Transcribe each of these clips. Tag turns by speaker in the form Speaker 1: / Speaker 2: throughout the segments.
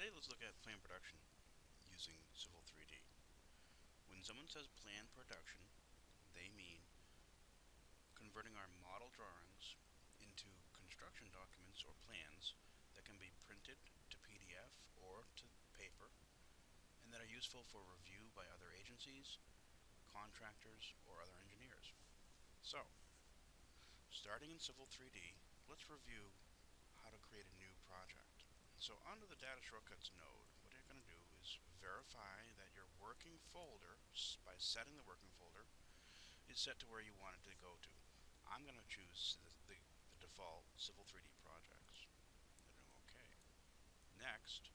Speaker 1: Today let's look at plan production using Civil 3D. When someone says plan production, they mean converting our model drawings into construction documents or plans that can be printed to PDF or to paper and that are useful for review by other agencies, contractors, or other engineers. So, starting in Civil 3D, let's review how to create a new project. So under the Data Shortcuts node, what you're going to do is verify that your working folder, by setting the working folder, is set to where you want it to go to. I'm going to choose the default Civil 3D projects. And do OK. Next,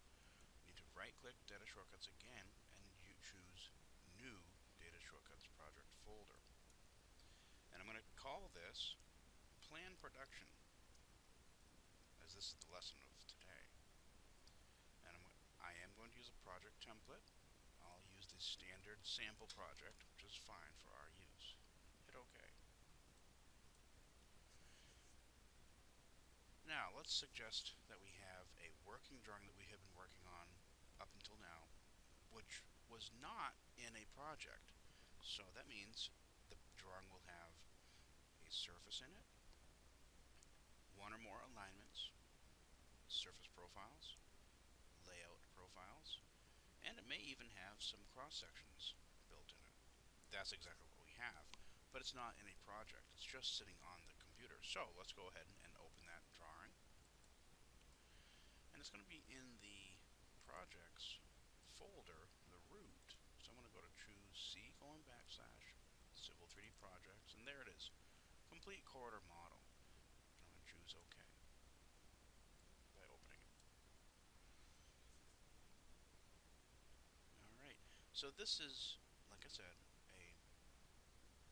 Speaker 1: you need to right-click Data Shortcuts again, and you choose New Data Shortcuts Project Folder. And I'm going to call this Plan Production, as this is the lesson of today. And I am going to use a project template. I'll use the standard sample project, which is fine for our use. Hit OK. Now, let's suggest that we have a working drawing that we have been working on up until now, which was not in a project. So that means the drawing will have a surface in it, one or more alignments, surface profiles, layout profiles, and it may even have some cross-sections built in it. That's exactly what we have, but it's not in a project. It's just sitting on the computer. So let's go ahead and open that drawing. And it's going to be in the projects folder, the root. So I'm going to go to choose C:\Civil 3D projects, and there it is, complete corridor model. And I'm going to choose OK by opening it. Alright, so this is, like I said,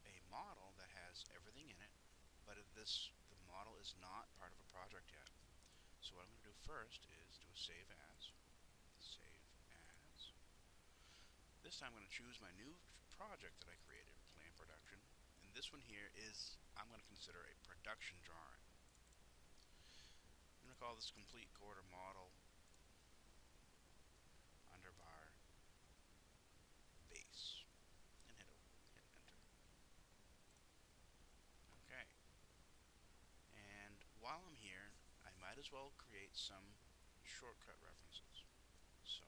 Speaker 1: a model that has everything in it, but the model is not part of a project yet. So what I'm going to do first is do a save as. Save as. This time I'm going to choose my new project that I created, Plan Production, and this one here is, I'm going to consider a production drawing. I'm going to call this Complete Corridor Model underbar base, and hit enter. Okay. And while I'm here, I might as well create some shortcut references. So,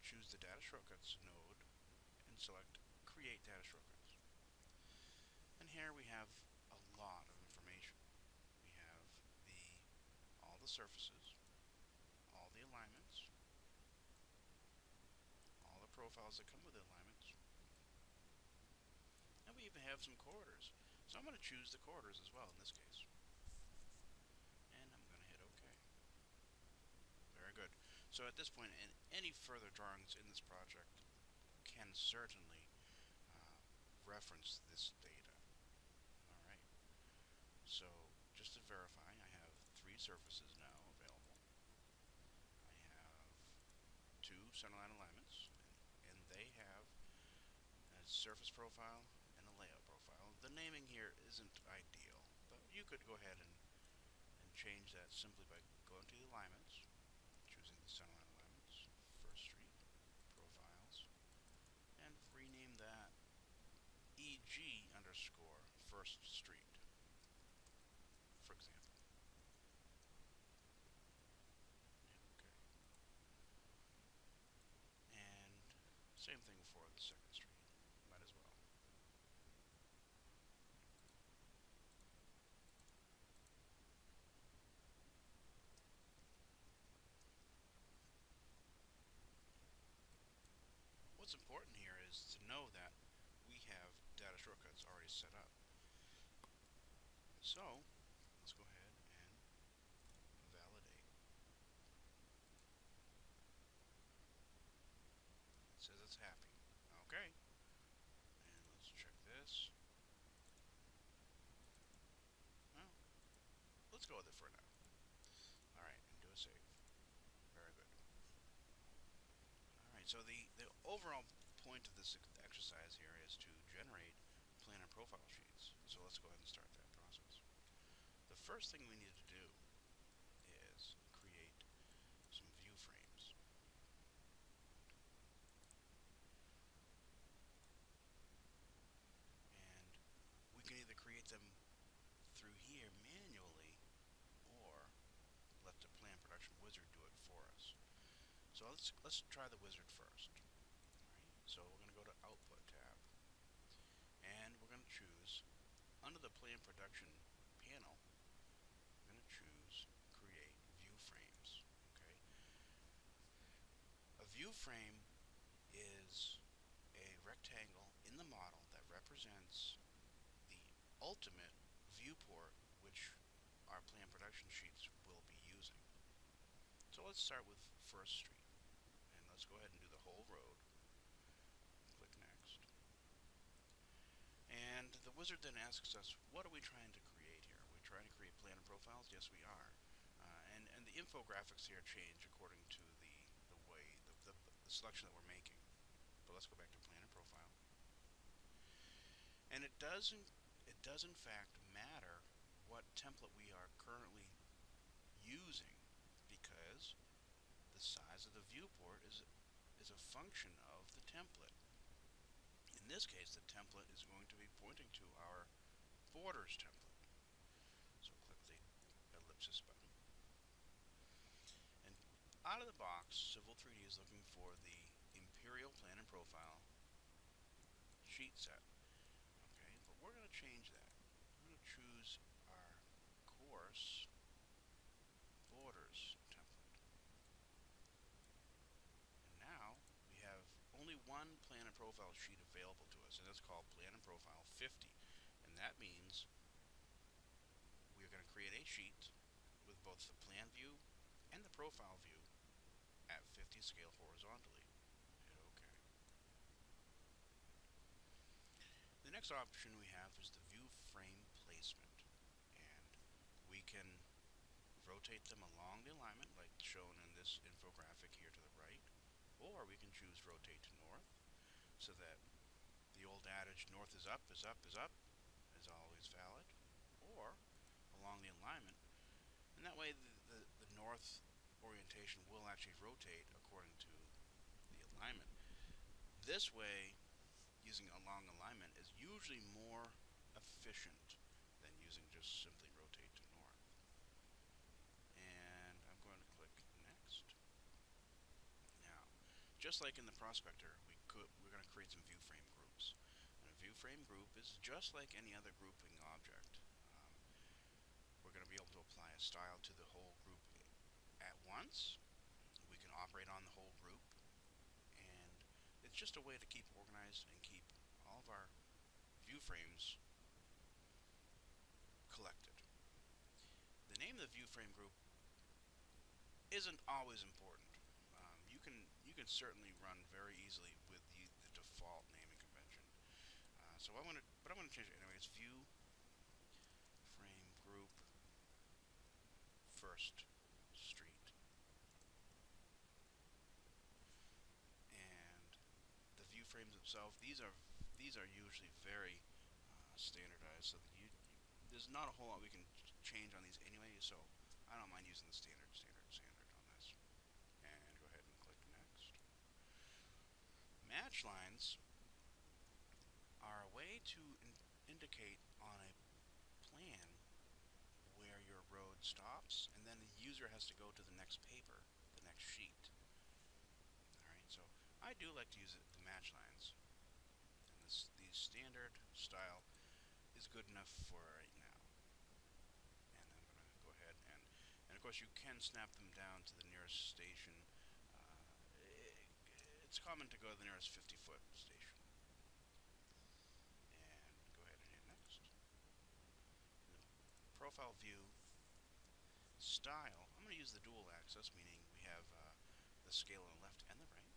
Speaker 1: choose the Data Shortcuts node and select Create Data Shortcuts. And here we have a lot of information. We have all the surfaces, all the alignments, all the profiles that come with the alignments, and we even have some corridors. So I'm going to choose the corridors as well in this case. And I'm going to hit OK. Very good. So at this point, any further drawings in this project can certainly reference this data. Alright. So just to verify, I have 3 surfaces now available. I have 2 centerline alignments, and they have a surface profile and a layout profile. The naming here isn't ideal, but you could go ahead and change that simply by going to the alignments, choosing the centerline alignments, First Street, profiles, and rename that EG underscore First Street, for example. Okay. And same thing for the Second Street. Might as well. What's important here is to know that we have data shortcuts already set up. So let's go ahead and validate. It says it's happy. Okay. And let's check this. Well, let's go with it for now. Alright, and do a save. Very good. Alright, so the overall point of this exercise here is to generate plan and profile sheets. So let's go ahead and start that process. The first thing we need to do is So let's try the wizard first. Alright, so we're going to go to Output tab, and we're going to choose, under the Plan Production panel, we're going to choose Create View Frames. Okay, a view frame is a rectangle in the model that represents the ultimate viewport which our Plan Production sheets will be using. So let's start with First Street, and let's go ahead and do the whole road. Click Next. And the wizard then asks us, what are we trying to create here? Are we trying to create plan and profiles? Yes, we are. And the infographics here change according to the way, the selection that we're making. But let's go back to plan and profile. And it does in fact matter what template we are currently using, because the size of the viewport is a function of the template. In this case, the template is going to be pointing to our borders template. So click the ellipsis button. And out of the box, Civil 3D is looking for the Imperial Plan and Profile sheet set. Okay, but we're going to change that. We're going to choose our course borders template. And now we have only one plan and profile sheet available to us, and it's called Plan and Profile 50. And that means we're going to create a sheet with both the plan view and the profile view at 50 scale horizontally. Hit OK. The next option we have is the view frame placement, and we can rotate them along the alignment like shown in this infographic here to the right, or we can choose rotate to north, so that the old adage north is up, is up, is up is always valid, or along the alignment, and that way the north orientation will actually rotate according to the alignment. This way, using along alignment is usually more efficient than using just simply rotate to north. And I'm going to click Next. Now, just like in the prospector, we're going to create some view frame groups. And a view frame group is just like any other grouping object. We're going to be able to apply a style to the whole group at once. We can operate on the whole group, and it's just a way to keep organized and keep all of our view frames collected. The name of the view frame group isn't always important. You can certainly run very easily with the default naming convention. But I'm going to change it anyways. View frame group First Street. And the view frames themselves, these are usually very standardized, so that there's not a whole lot we can change on these anyway, so I don't mind using the standard on this. And go ahead and click Next. Match lines are a way to indicate on a plan where your road stops, and then the user has to go to the next paper, the next sheet. Alright, so I do like to use the match lines, and the standard style is good enough for right now. And I'm going to go ahead and of course you can snap them down to the nearest station. It's common to go to the nearest 50-foot station. And go ahead and hit Next. The profile view style, I'm going to use the dual axis, meaning we have the scale on the left and the right.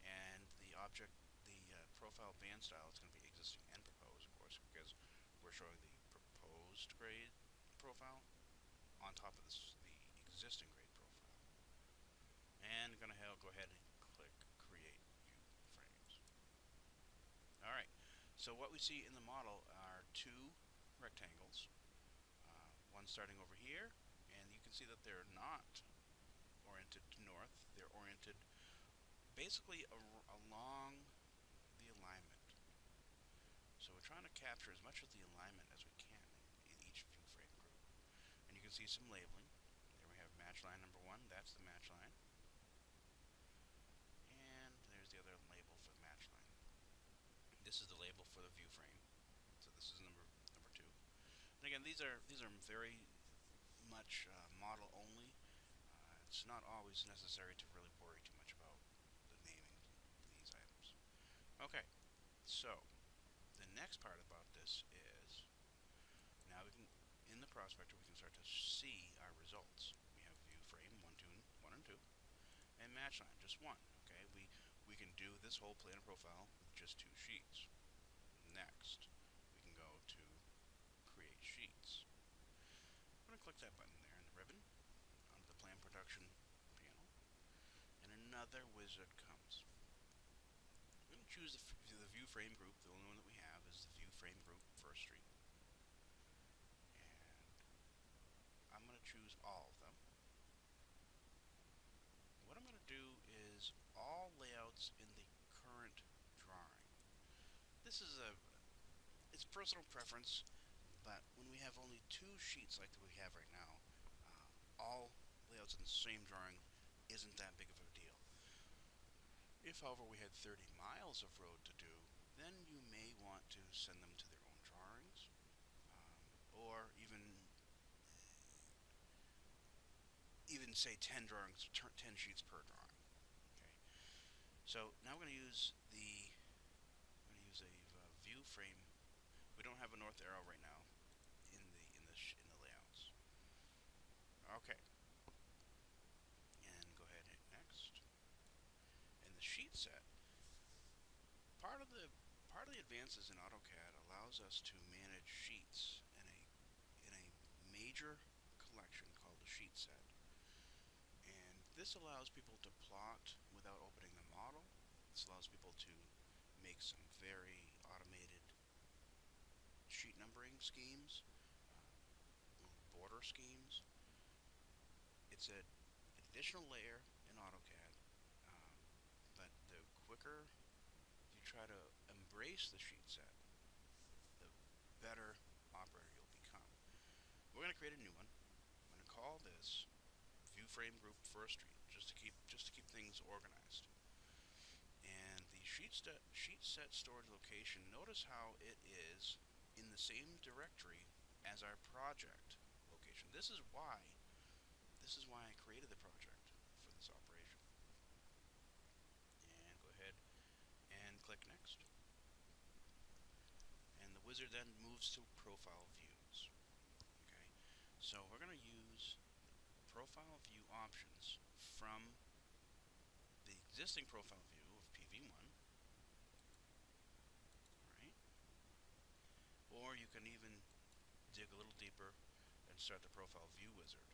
Speaker 1: And the object, the profile band style, is going to be existing and proposed, of course, because we're showing the proposed grade profile on top of the existing grade profile. And I'm going to go ahead and click Create View Frames. Alright, so what we see in the model are two rectangles, one starting over here, and you can see that they're not oriented to north, they're oriented basically along the alignment. So we're trying to capture as much of the alignment as we can in each view frame group. And you can see some labeling. There we have match line number 1, that's the match line. for the view frame. So this is number two. And again, these are very much model only. It's not always necessary to really worry too much about the naming these items. Okay, so the next part about this is now we can, in the prospector, we can start to see our results. We have view frame 1 and 2, and match line just 1. Okay, we can do this whole plan profile with just 2 sheets. Next, we can go to create sheets. I'm going to click that button there in the ribbon under the plan production panel, and another wizard comes. I'm going to choose the view frame group. The only one that we have is the view frame group First Street, and I'm going to choose all of them. What I'm going to do is all layouts in the current drawing. This is it's personal preference, but when we have only 2 sheets like we have right now, all layouts in the same drawing isn't that big of a deal. If, however, we had 30 miles of road to do, then you may want to send them to their own drawings, or even say 10 drawings, 10 sheets per drawing. Okay. So now we're going to use a view frame. We don't have a north arrow right now in the layouts. Okay. And go ahead and hit next. And the sheet set. Part of the advances in AutoCAD allows us to manage sheets in a major collection called the sheet set. And this allows people to plot without opening the model. This allows people to make some very automated sheet numbering schemes, border schemes. It's an additional layer in AutoCAD, but the quicker you try to embrace the sheet set, the better operator you'll become. We're going to create a new one. I'm going to call this View Frame Group First Street, just to keep things organized. And the sheet set storage location, notice how it is in the same directory as our project location. This is why I created the project for this operation. And go ahead and click next. And the wizard then moves to profile views. Okay, so we're going to use profile view options from the existing profile view of PV1. Alright. Or you can even dig a little deeper and start the profile view wizard.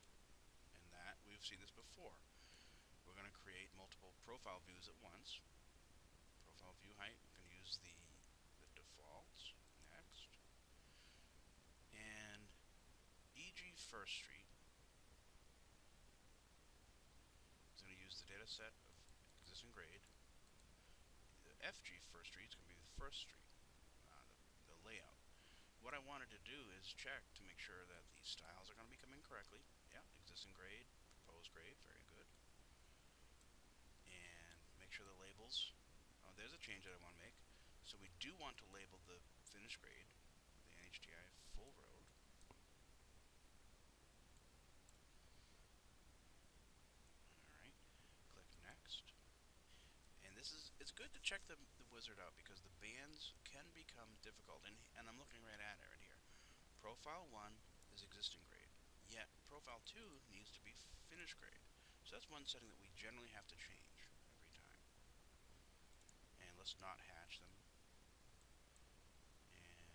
Speaker 1: And that, we've seen this before. We're going to create multiple profile views at once. Profile view height, we can use the defaults. Next. And EG First Street is going to use the data set of existing grade. The FG First Street is going to be the first street, the layout. What I wanted to do is check to make sure that the styles are going to be coming correctly. Yeah, existing grade, proposed grade, very good. And make sure the labels, there's a change that I want to make. So we do want to label the finished grade, the NHTI full road. Alright, click next. And it's good to check the wizard out because the bands can become difficult, and I'm looking right at it right here. Profile 1 is existing grade, yet Profile 2 needs to be finished grade. So that's one setting that we generally have to change every time. And let's not hatch them. And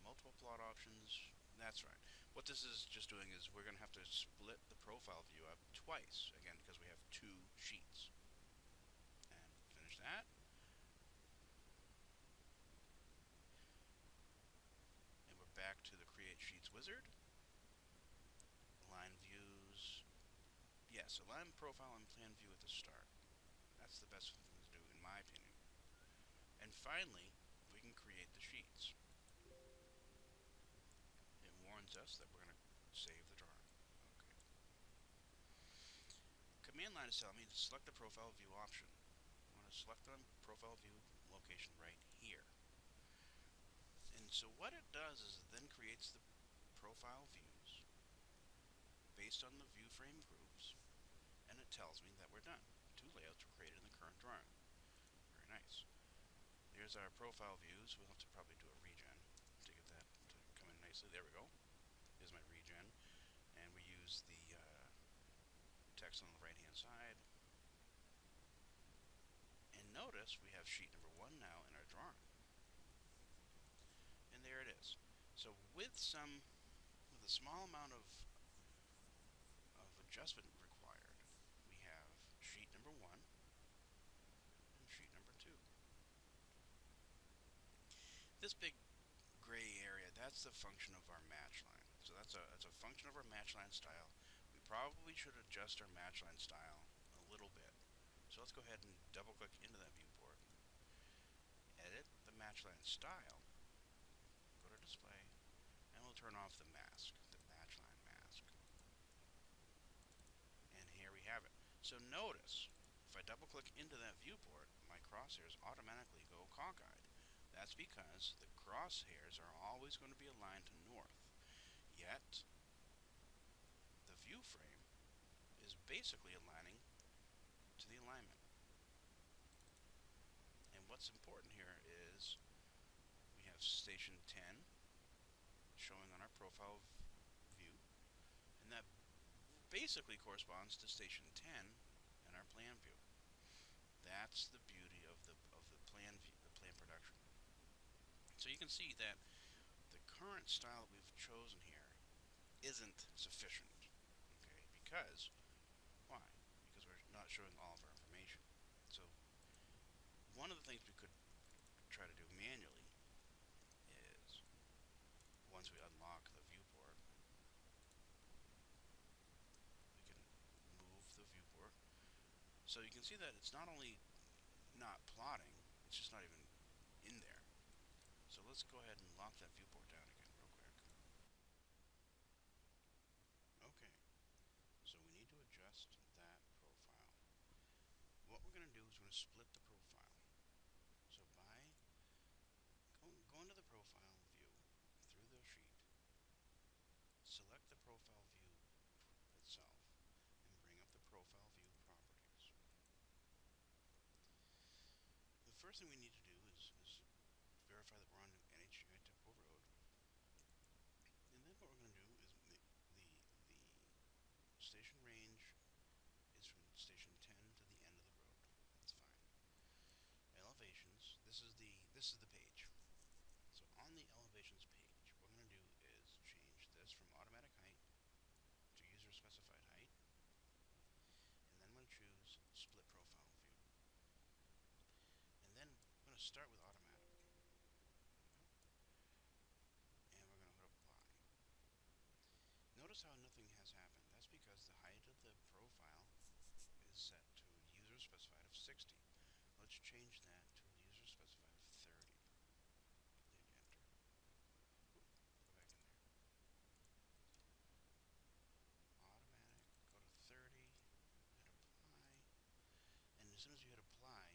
Speaker 1: multiple plot options, that's right. What this is just doing is we're going to have to split the profile view up twice, again, because we have 2 sheets. And finish that. And we're back to the Create Sheets wizard. Align views. Yes, align profile and plan view at the start. That's the best thing to do, in my opinion. And finally, we can create the sheets. It warns us that we're going to save the drawing. Okay. Command line is telling me to select the profile view option. I want to select the profile view location right here. And so what it does is it then creates the profile views based on the view frame groups, and it tells me that we're done. Two layouts were created in the current drawing. Very nice. Here's our profile views. We'll have to probably do a regen to get that to come in nicely. There we go. Here's my regen. And we use the text on the right hand side. And notice we have sheet number 1 now in our drawing. And there it is. So with a small amount of adjustment required, we have sheet number 1 and sheet number 2. This big gray area, that's the function of our match line. So that's a function of our match line style. We probably should adjust our match line style a little bit. So let's go ahead and double click into that viewport. Edit the match line style. Go to display, and we'll turn off the mask, the match line mask. And here we have it. So notice, if I double click into that viewport, my crosshairs automatically go cockeyed. That's because the crosshairs are always going to be aligned to north. Yet, the view frame is basically aligning to the alignment. And what's important here is we have station 10 showing on our profile view, and that basically corresponds to station 10 in our plan view. That's the beauty of the plan view, the PlanProduction. So you can see that the current style that we've chosen here isn't sufficient. Okay, because why? Because we're not showing all of our information. So one of the things we could try to do manually is, once we unlock the viewport, we can move the viewport. So you can see that it's not only not plotting, it's just not even in there. So let's go ahead and lock that viewport down again real quick. Okay, so we need to adjust that profile. What we're going to do is we're going to split the profile. So by going to the profile view through the sheet, select the profile view itself, and bring up the profile view properties. The first thing we need to do is verify that we're on NHGI Typical Road. And then what we're going to do is the station range is from station 10 to the end of the road. That's fine. Elevations, this is the page. So on the elevations page, what we're going to do is change this from automatic height to user specified height. And then I'm going to choose split profile view. And then I'm going to start with automatic. And we're going to hit apply. Notice how nothing has happened. That's because the height of the profile is set to user specified of 60. Let's change that to user specified of 30. Hit enter. Go back in there. Automatic, go to 30, hit apply. And as soon as you hit apply,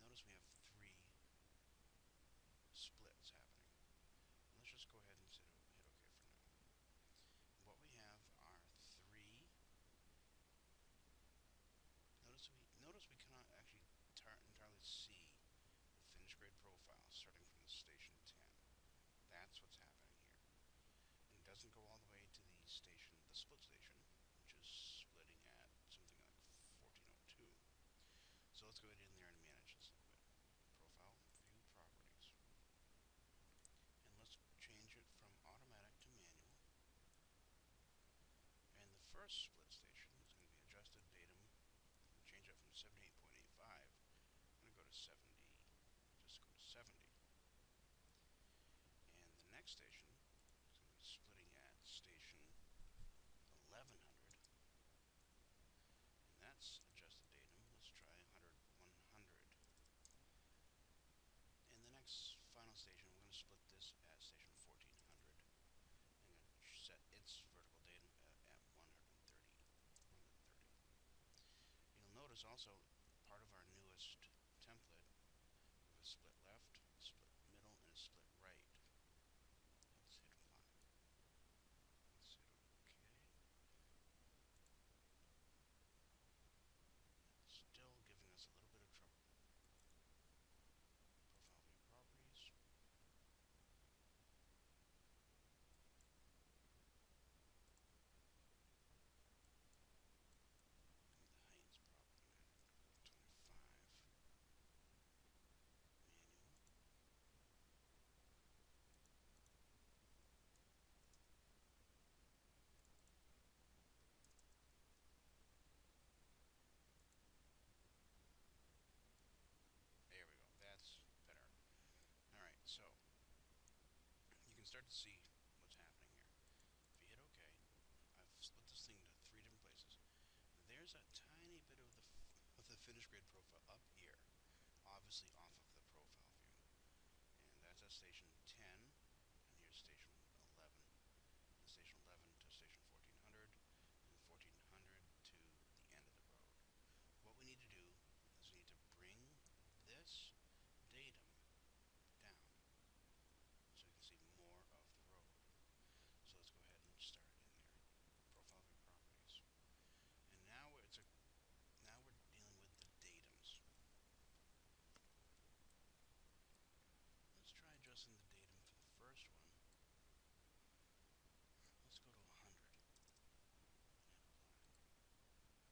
Speaker 1: notice we have 3 splits happening. And let's just go ahead and hit OK for now. What we have are 3. Notice we cannot actually entirely see the finished grade profile starting from the station 10. That's what's happening here. And it doesn't go all the way to the station, the split station, which is splitting at something like 1402. So let's go ahead in there and manage this a little bit. Profile view properties. And let's change it from automatic to manual. And the first split station is going to be adjusted datum. Change that from 78.85. I'm going to go to 70. Just go to 70. And the next station is going to be splitting at station 1100. And that's adjusted datum. Let's try 100. And the next final station, we're going to split this at station 1400. I'm going to set its vertical datum at 130. You'll notice also part of our newest template, we have a split left, split middle, and a split right. start to see what's happening here. If you hit OK, I've split this thing into three different places. There's a tiny bit of the finished grid profile up here, obviously off of the profile view. And that's at station 10, and here's station 11. And station 11 to station 1400, and 1400 to the end of the road. What we need to do is we need to bring this datum down so we can see more of the road. So let's go ahead and start in there. Profile view properties. And now we're dealing with the datums. Let's try adjusting the datum for the first one. Let's go to 100. Hit apply. Hit OK.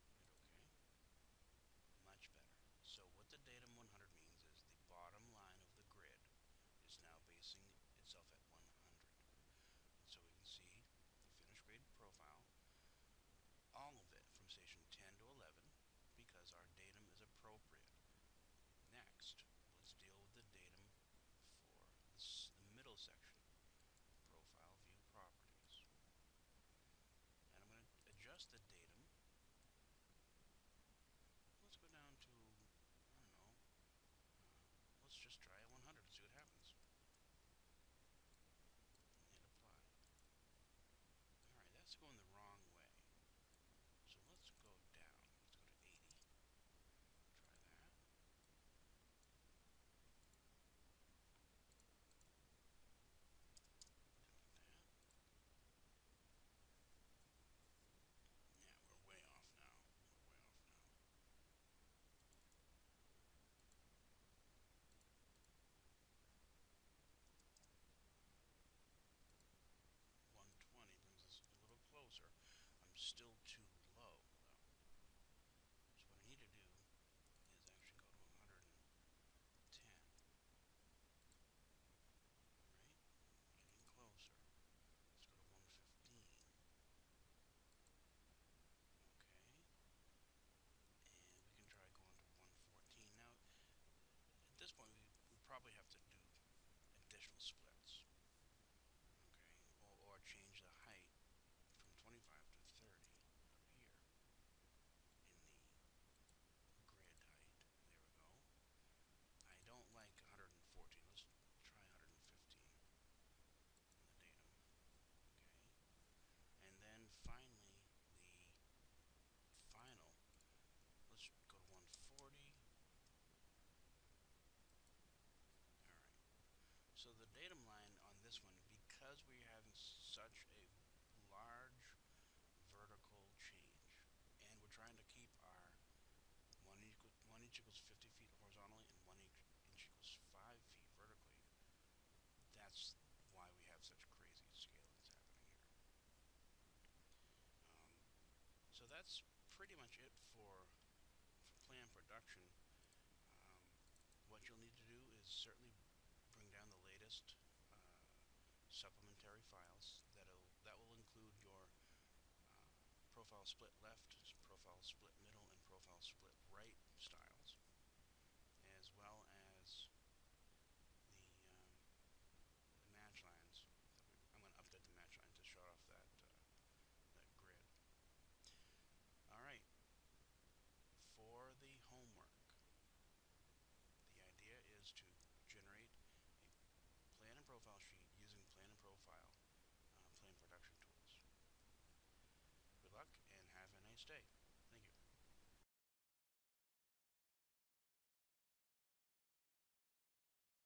Speaker 1: Much better. So what the datum 100 means is the bottom line of the grid is now basing itself at 100. And so we can see the finished grade profile, all of it from station 10 to 11, because our datum is appropriate. Next, let's deal with the datum for the middle section, profile view properties. And I'm going to adjust the datum. Let's go down to, I don't know, let's just try at 100 and see what happens. And hit apply. Alright, that's going the wrong way. So let's go down. Let's go to 80. Try that. Doing that. Yeah, we're way off now. We're way off now. 120 brings us a little closer. I'm still too low, though. So what I need to do is actually go to 110. Alright, getting closer. Let's go to 115. Okay. And we can try going to 114. Now, at this point, we probably have to do additional splits. Okay, or change the height from 25 to 30 up here in the grid height. There we go. I don't like 114. Let's try 115 in the datum. Okay. And then finally, the final. Let's go to 140. Alright. So the datum line on this one, because we're having such a large vertical change, and we're trying to keep our 1 inch equals 50 feet horizontally and 1 inch equals 5 feet vertically, that's why we have such crazy scalings happening here. So that's pretty much it for PlanProduction. What you'll need to do is certainly bring down the latest supplementary files that will include your profile split left, profile split middle, and profile split right styles, as well as the match lines. I'm going to update the match line to show off that grid. All right. For the homework, the idea is to generate a plan and profile sheet using plan and profile PlanProduction tools. Good luck and have a nice day.